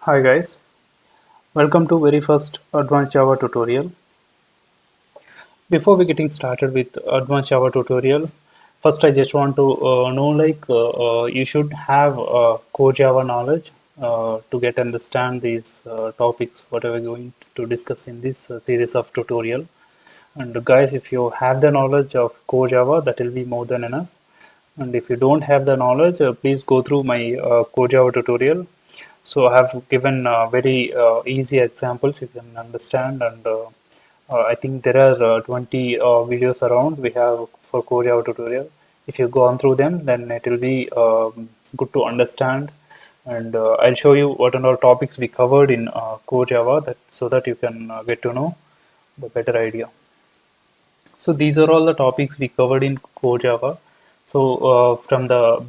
Hi guys, welcome to very first Advanced Java tutorial. Before we getting started with Advanced Java tutorial, first I just want to know you should have core Java knowledge to get understand these topics what we're going to discuss in this series of tutorial. And guys, if you have the knowledge of core Java, that will be more than enough. And if you don't have the knowledge, please go through my core Java tutorial. So I have given very easy examples you can understand, and I think there are 20 videos around we have for core Java tutorial. If you go on through them, then it will be good to understand. And I'll show you what and all topics we covered in core Java, that so that you can get to know the better idea. So these are all the topics we covered in core Java. So from the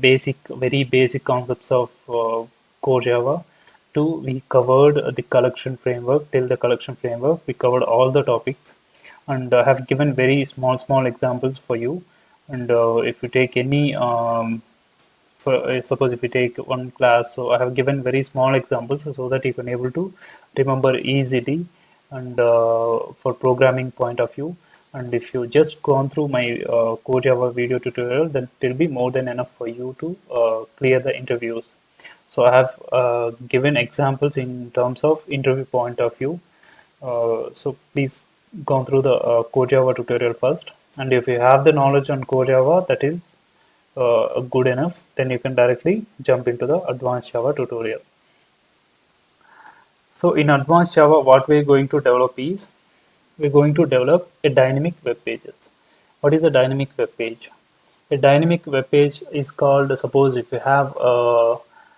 very basic concepts of core Java to we covered the collection framework till the collection framework. We covered all the topics and have given very small examples for you. And if you take any for suppose if you take one class, so I have given very small examples so that you can able to remember easily and for programming point of view. And if you just gone through my core Java video tutorial, then it will be more than enough for you to clear the interviews. So I have given examples in terms of interview point of view. So please go through the core Java tutorial first. And if you have the knowledge on core Java, that is good enough, then you can directly jump into the advanced Java tutorial. So in advanced Java, what we're going to develop is we're going to develop a dynamic web pages. What is a dynamic web page? A dynamic web page is called, suppose if you have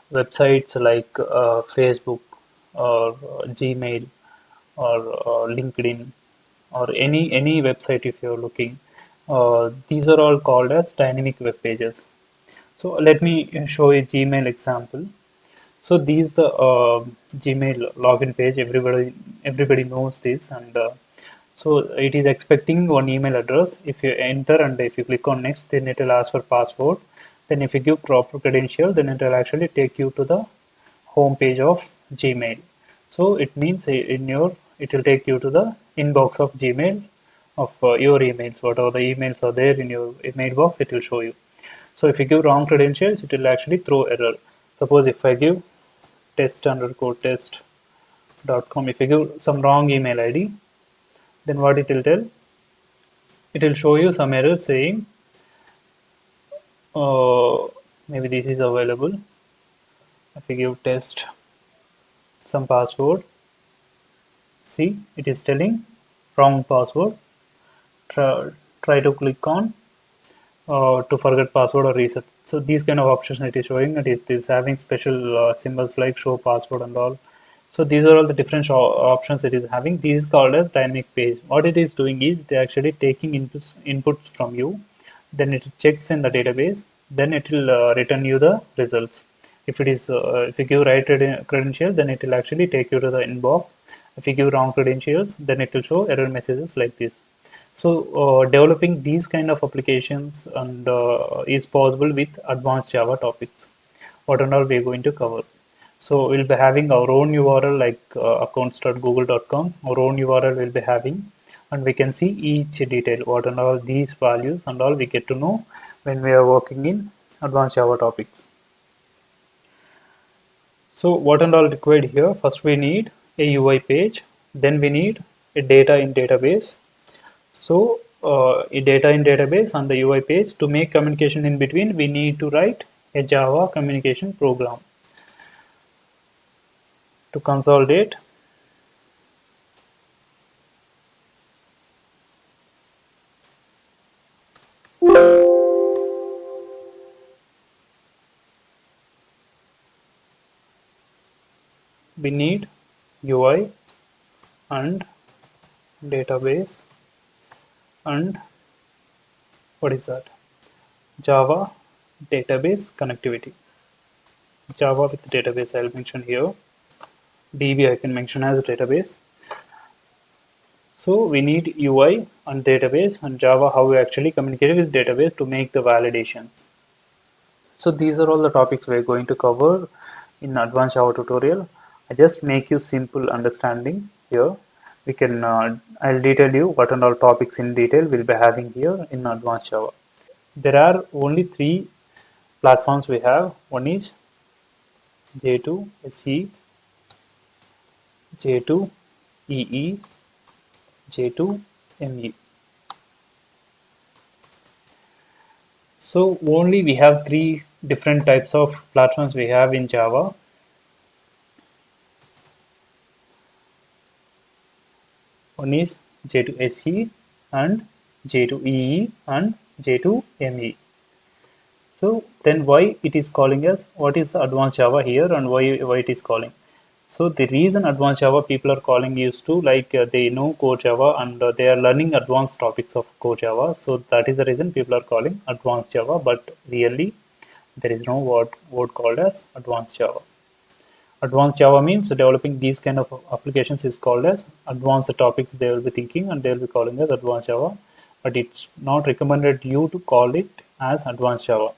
websites like Facebook or Gmail or LinkedIn or any website if you're looking, these are all called as dynamic web pages. So let me show a Gmail example. So these the Gmail login page. Everybody knows this, and so it is expecting one email address. If you enter and if you click on next, then it will ask for password. Then if you give proper credential, then it will actually take you to the home page of Gmail. So it means in your it will take you to the inbox of Gmail of your emails. Whatever the emails are there in your email box, it will show you. So if you give wrong credentials, it will actually throw error. Suppose if I give test_test.com, if I give some wrong email ID, then what it will tell? It will show you some error saying uh, maybe this is available. If I give test some password, see it is telling wrong password. Try to click on to forget password or reset. So these kind of options it is showing, that it is having special symbols like show password and all. So these are all the different options it is having. This is called as dynamic page. What it is doing is they actually taking inputs from you, then it checks in the database, then it will return you the results. If it is if you give right credentials, then it will actually take you to the inbox. If you give wrong credentials, then it will show error messages like this. So developing these kind of applications and is possible with advanced Java topics. What and all we are going to cover. So we'll be having our own URL like accounts.google.com. Our own URL will be having, and we can see each detail, what and all these values and all we get to know when we are working in advanced Java topics. So what and all required here? First we need a UI page, then we need a data in database. So a data in database and the UI page. To make communication in between, we need to write a Java communication program. To consolidate, we need UI and database and what is that? Java database connectivity. Java with database I'll mention here. DB I can mention as a database. So we need UI and database, and Java how we actually communicate with database to make the validations. So these are all the topics we're going to cover in advanced Java tutorial. I just make you simple understanding here. We can I'll detail you what and all topics in detail we'll be having here in advanced Java. There are only three platforms we have. One is J2 SE, J2 EE, J2 ME. So only we have three different types of platforms we have in Java. One is J2 SE and J2 EE and J2 ME. So then why it is calling us, what is the advanced Java here and why it is calling? So the reason advanced Java people are calling is to like they know core Java and they are learning advanced topics of core Java. So that is the reason people are calling advanced Java, but really there is no word called as advanced Java. Advanced Java means developing these kind of applications is called as advanced topics they will be thinking and they will be calling as advanced Java, but it's not recommended you to call it as advanced Java.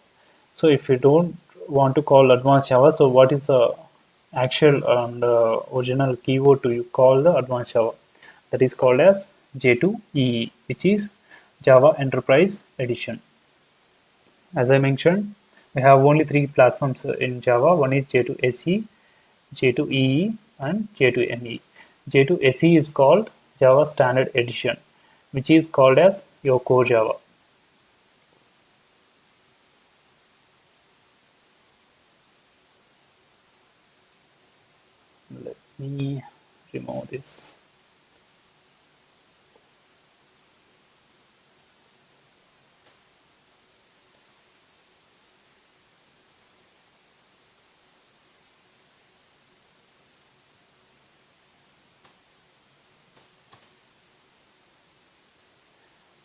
So if you don't want to call advanced Java, so what is the actual and original keyword to you call the advanced Java? That is called as J2EE, which is Java Enterprise Edition. As I mentioned, we have only three platforms in Java. One is J2SE, J2EE, and J2ME. J2SE is called Java Standard Edition, which is called as your core Java. Let me remove this.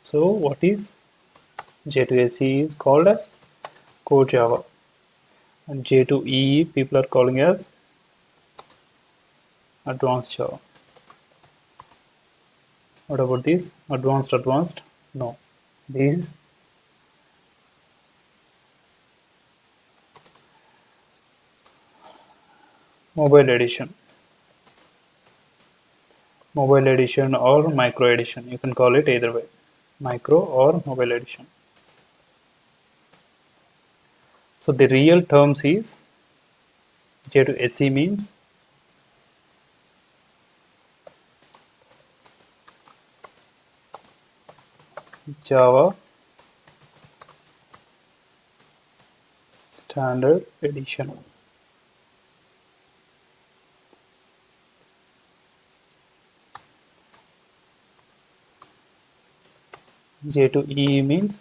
So what is J2SE is called as core Java, and J2EE people are calling as advanced Java. What about this? Advanced? No. This mobile edition. Mobile edition or micro edition. You can call it either way. Micro or mobile edition. So the real terms is J2SE means Java Standard Edition. J2EE means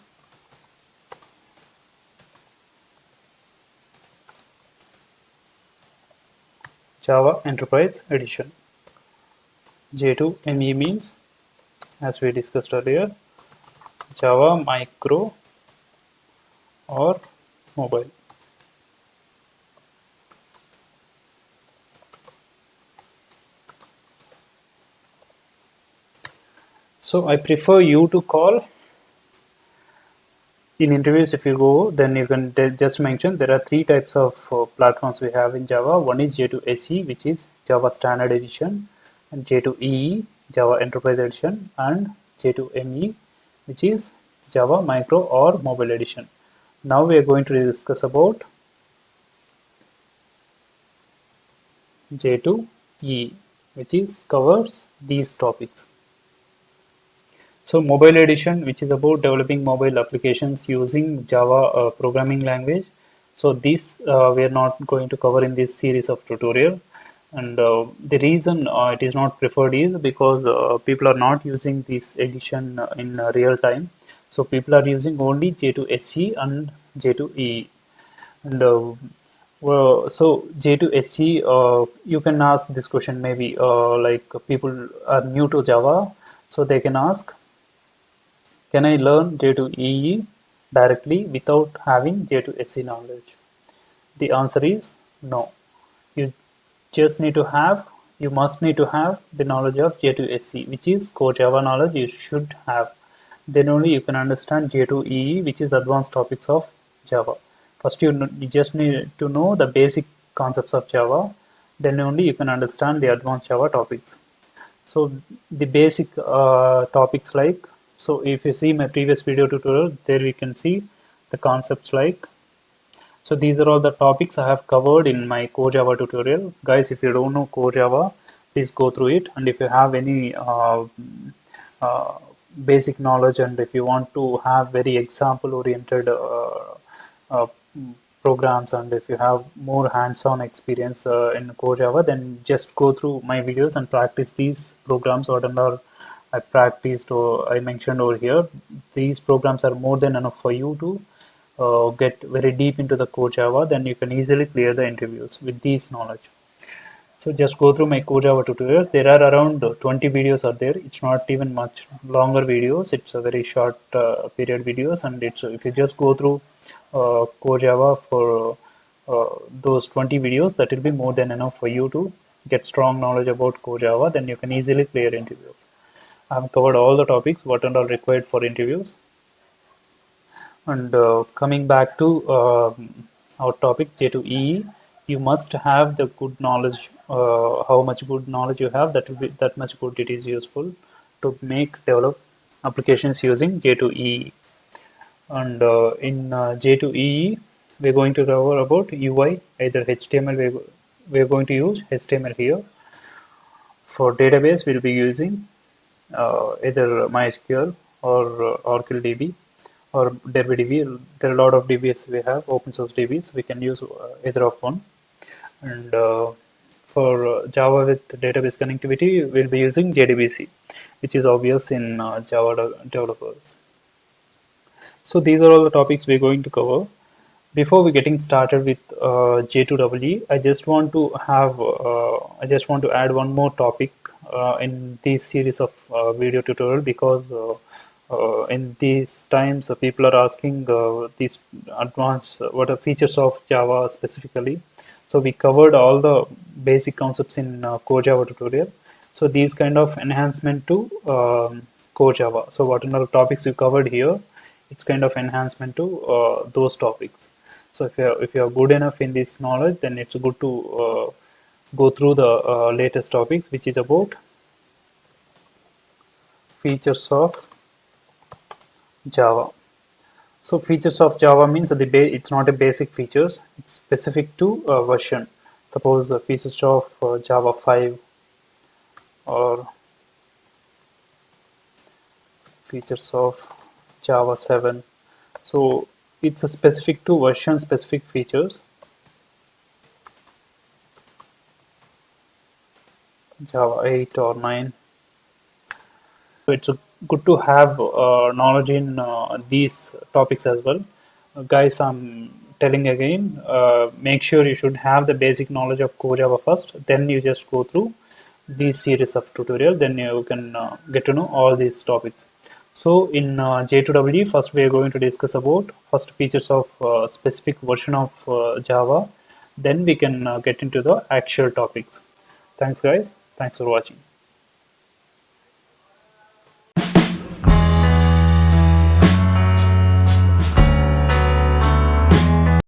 Java Enterprise Edition. J2ME means, as we discussed earlier, Java Micro or Mobile. So I prefer you to call in interviews. If you go, then you can just mention there are three types of platforms we have in Java. One is J2SE, which is Java Standard Edition, and J2EE, Java Enterprise Edition, and J2ME, which is Java Micro or Mobile Edition. Now we are going to discuss about J2EE, which is covers these topics. So mobile edition, which is about developing mobile applications using Java programming language. So this we are not going to cover in this series of tutorial. And the reason it is not preferred is because people are not using this edition in real time. So people are using only J2SE and J2EE. And well, so J2SE, you can ask this question maybe like people are new to Java, so they can ask, can I learn J2EE directly without having J2SE knowledge? The answer is no. You just need to have, you must need to have the knowledge of J2SE, which is core Java knowledge you should have. Then only you can understand J2EE, which is advanced topics of Java. First, you just need to know the basic concepts of Java, Then only you can understand the advanced Java topics. So the basic topics like, so if you see my previous video tutorial, there we can see the concepts like, so these are all the topics I have covered in my core Java tutorial. Guys, if you don't know core Java, please go through it. And if you have any uh, basic knowledge, and if you want to have very example oriented uh, programs, and if you have more hands-on experience in core Java, then just go through my videos and practice these programs, whatever I practiced or I mentioned over here. These programs are more than enough for you to get very deep into the core Java. Then you can easily clear the interviews with these knowledge. So just go through my core Java tutorial. There are around 20 videos are there. It's not even much longer videos. It's a very short period videos, and it's if you just go through core Java for those 20 videos, that will be more than enough for you to get strong knowledge about core Java. Then you can easily clear interviews. I have covered all the topics what and all required for interviews. And coming back to our topic J2EE, you must have the good knowledge. How much good knowledge you have, that will be that much good it is useful to make develop applications using J2EE. And in J2EE, we're going to cover about UI, either HTML. We're going to use HTML here. For database, we'll be using either MySQL or Oracle DB or DB. There are a lot of DBs we have, open source DBs. We can use either of one. And for Java with database connectivity, we'll be using JDBC, which is obvious in Java developers. So these are all the topics we're going to cover. Before we getting started with J2EE, I just want to add one more topic in this series of video tutorial, because in these times people are asking these advanced what are features of Java specifically. So we covered all the basic concepts in core Java tutorial. So these kind of enhancement to core Java. So what are the topics we covered here? It's kind of enhancement to those topics. So if you are good enough in this knowledge, then it's good to go through the latest topics, which is about features of Java. So features of Java means that it's not a basic features. It's specific to version. Suppose the features of Java 5 or features of Java 7. So it's a specific to version specific features. Java 8 or 9. So it's good to have knowledge in these topics as well. Guys, I'm telling again, make sure you should have the basic knowledge of core Java first. Then you just go through this series of tutorial. Then you can get to know all these topics. So in J2EE, first we are going to discuss about first features of specific version of Java. Then we can get into the actual topics. Thanks guys. Thanks for watching.